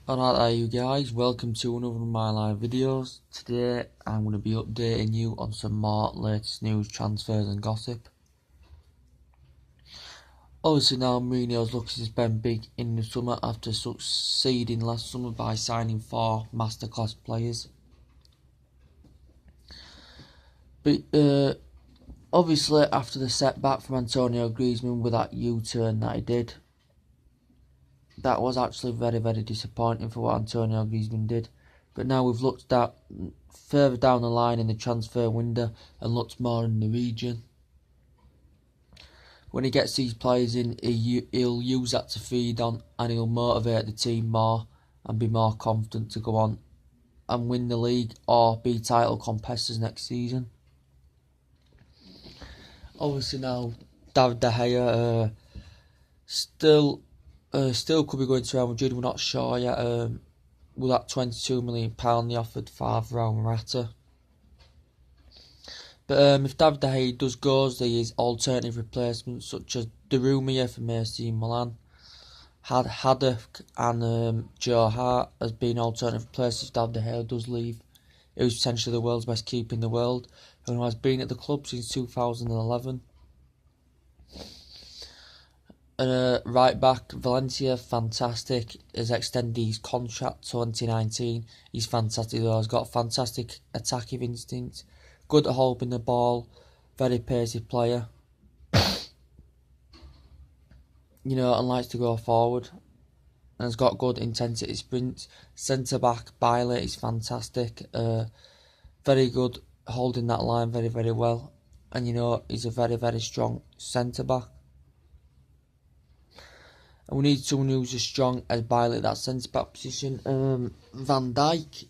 Alright there you guys, welcome to another of my live videos. Today I'm going to be updating you on some more latest news, transfers and gossip. Obviously now Mourinho's looking to spend big in the summer after succeeding last summer by signing 4 masterclass players. But obviously after the setback from Antonio Griezmann with that U-turn that he did, that was actually very disappointing for what Antonio Griezmann did. But now we've looked at further down the line in the transfer window and looked more in the region. When he gets these players in, he'll use that to feed on, and he'll motivate the team more and be more confident to go on and win the league or be title competitors next season. Obviously now David De Gea still could be going to Real Madrid. We're not sure yet. Will that £22 million they offered Favre and Morata? But if David De Gea does go, there is alternative replacements such as Darumia from AC Milan, Haddock and Joe Hart as being alternative replacements if David De Gea does leave. He was potentially the world's best keeper in the world, who has been at the club since 2011. Right back Valencia, fantastic. Has extended his contract 2019. He's fantastic though. He's got fantastic attacking instinct, good at holding the ball, very pacey player. And likes to go forward. And has got good intensity sprints. Centre back Bailey is fantastic. Very good holding that line very well. And he's a very strong centre back. And we need someone who's as strong as Bailey at that centre-back position. Van Dijk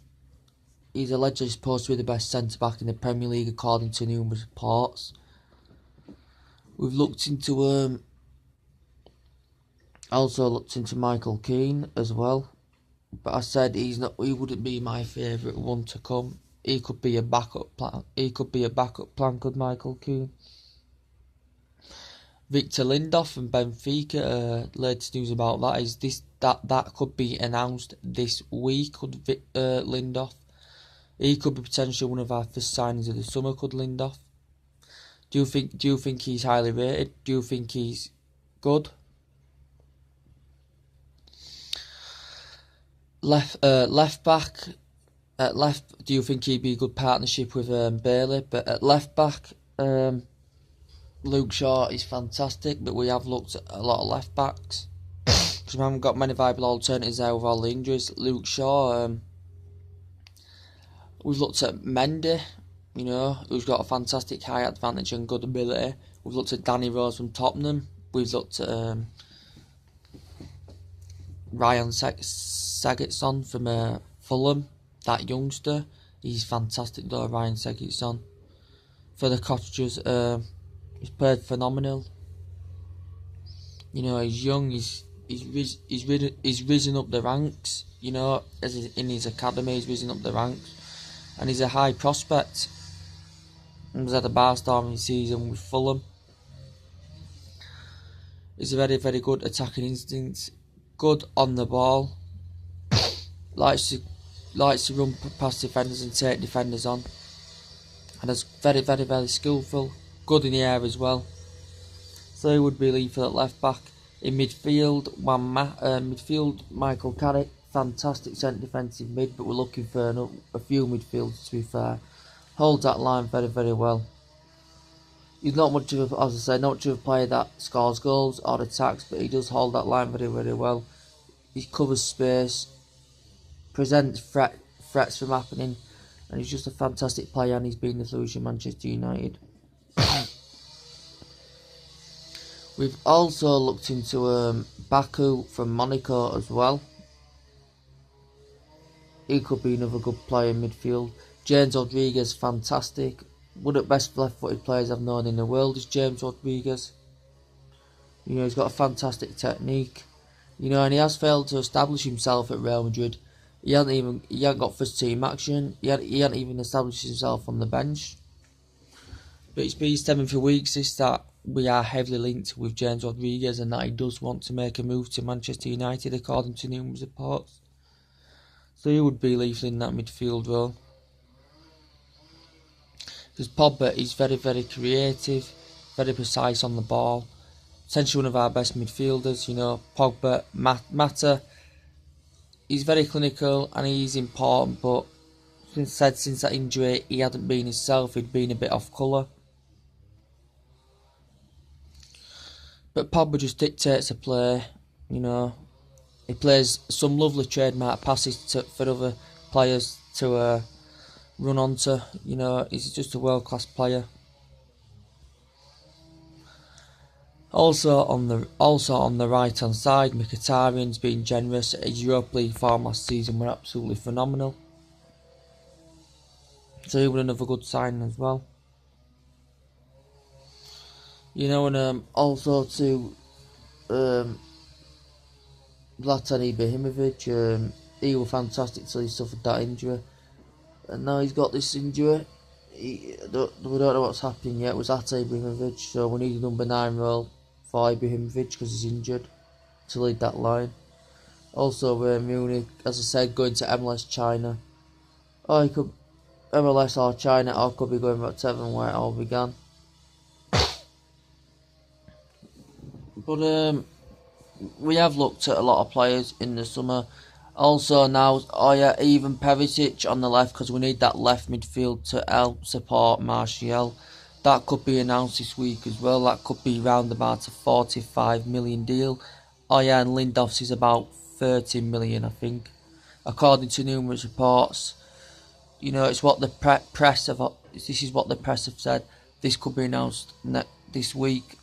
is allegedly supposed to be the best centre-back in the Premier League according to numerous reports. We've looked into also looked into Michael Keane as well. But I said he wouldn't be my favourite one to come. He could be a backup plan. Could Michael Keane? Victor Lindelof from Benfica. Latest news about that is that could be announced this week. Could Lindelof? He could be potentially one of our first signings of the summer. Could Lindelof? Do you think he's highly rated? Do you think he's good? Left back. At left, do you think he'd be a good partnership with Bailey? But at left back, Luke Shaw is fantastic, but we have looked at a lot of left backs because we haven't got many viable alternatives there with all the injuries. Luke Shaw, we've looked at Mendy, who's got a fantastic high advantage and good ability. We've looked at Danny Rose from Tottenham. We've looked at Ryan Sigurdsson from Fulham, that youngster. He's fantastic though, Ryan Sigurdsson. For the Cottagers, he's played phenomenal. He's young. He's risen up the ranks. In his academy, he's risen up the ranks, and he's a high prospect. He was at a barnstorming season with Fulham. He's a very good attacking instinct. Good on the ball. Likes to run past defenders and take defenders on. And is very skillful. Good in the air as well. So he would be lethal at left back. In midfield, Michael Carrick, fantastic centre defensive mid, but we're looking for a few midfielders to be fair. Holds that line very well. He's not much of a player that scores goals or attacks, but he does hold that line very well. He covers space, presents threats from happening, and he's just a fantastic player, and he's been the solution Manchester United. We've also looked into Baku from Monaco as well. He could be another good player in midfield. James Rodriguez, fantastic. One of the best left-footed players I've known in the world is James Rodriguez. He's got a fantastic technique. And he has failed to establish himself at Real Madrid. He hadn't got first team action. He hadn't even established himself on the bench. But it's been stemming for weeks that we are heavily linked with James Rodriguez and that he does want to make a move to Manchester United according to numerous reports. So he would be leafing that midfield role. Because Pogba is very, very creative, very precise on the ball. Potentially one of our best midfielders, Pogba, Mata. He's very clinical and he's important, but since that injury he hadn't been himself, he'd been a bit off colour. But Pogba just dictates the play, He plays some lovely trademark passes for other players to run onto. He's just a world-class player. Also on the right hand side, Mkhitaryan's been generous. His Europa League form last season were absolutely phenomenal. So he was another good signing as well. And also to Zlatan Ibrahimovic, he was fantastic till he suffered that injury. And now he's got this injury. We don't know what's happening yet. It was at Ibrahimovic, so we need a number 9 role for Ibrahimovic because he's injured to lead that line. Also, Munich, as I said, going to MLS China. Or he could MLS or China, or could be going back to Everton where it all began. But we have looked at a lot of players in the summer. Also now, even Perisic on the left, because we need that left midfield to help support Martial. That could be announced this week as well. That could be round about a 45 million deal. And Lindelöf's is about 30 million, I think, according to numerous reports. It's what the press have. This is what the press have said. This could be announced this week.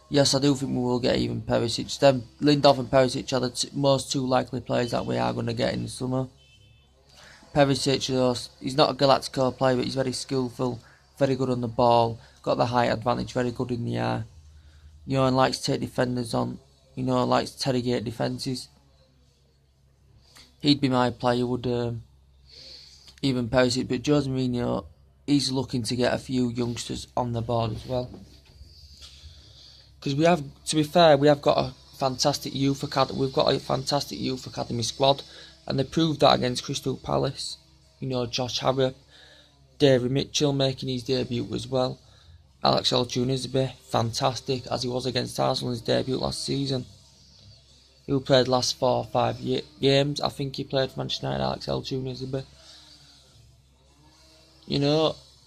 Yes, I do think we will get even Perisic. Then Lindelöf and Perisic are the most two likely players that we are going to get in the summer. Perisic, he's not a Galactico player, but he's very skillful, very good on the ball, got the height advantage, very good in the air. And likes to take defenders on. Likes to interrogate defences. He'd be my player, would even Perisic. But Jose Mourinho, he's looking to get a few youngsters on the board as well. Because to be fair, we have got a fantastic youth academy. We've got a fantastic youth academy squad, and they proved that against Crystal Palace. Josh Harrop, David Mitchell making his debut as well. Alex El-Tunisby, fantastic as he was against Arsenal in his debut last season. He played the last 4 or 5 games. I think he played for Manchester United. Alex El-Tunisby.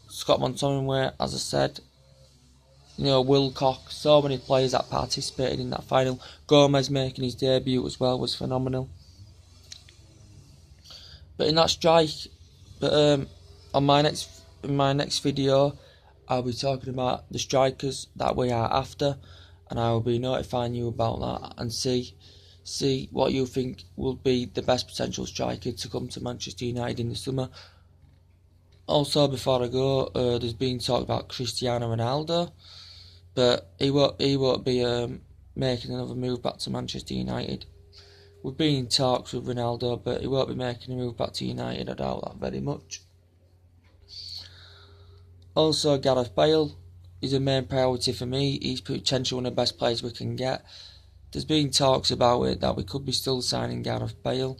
Scott McTominay, as I said. Wilcock, so many players that participated in that final. Gomez making his debut as well was phenomenal. But in that strike, on my next video, I'll be talking about the strikers that we are after, and I will be notifying you about that and see what you think will be the best potential striker to come to Manchester United in the summer. Also, before I go, there's been talk about Cristiano Ronaldo. But he won't be making another move back to Manchester United. We've been in talks with Ronaldo, but he won't be making a move back to United. I doubt that very much. Also, Gareth Bale is a main priority for me. He's potentially one of the best players we can get. There's been talks about it that we could be still signing Gareth Bale.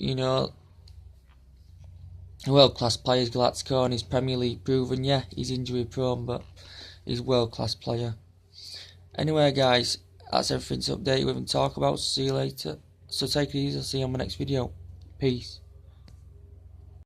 A world-class player, Galactico, and he's Premier League proven. Yeah, he's injury prone, but he's a world-class player. Anyway, guys, that's everything to update you with and talk about. See you later. So take it easy. I'll see you on my next video. Peace.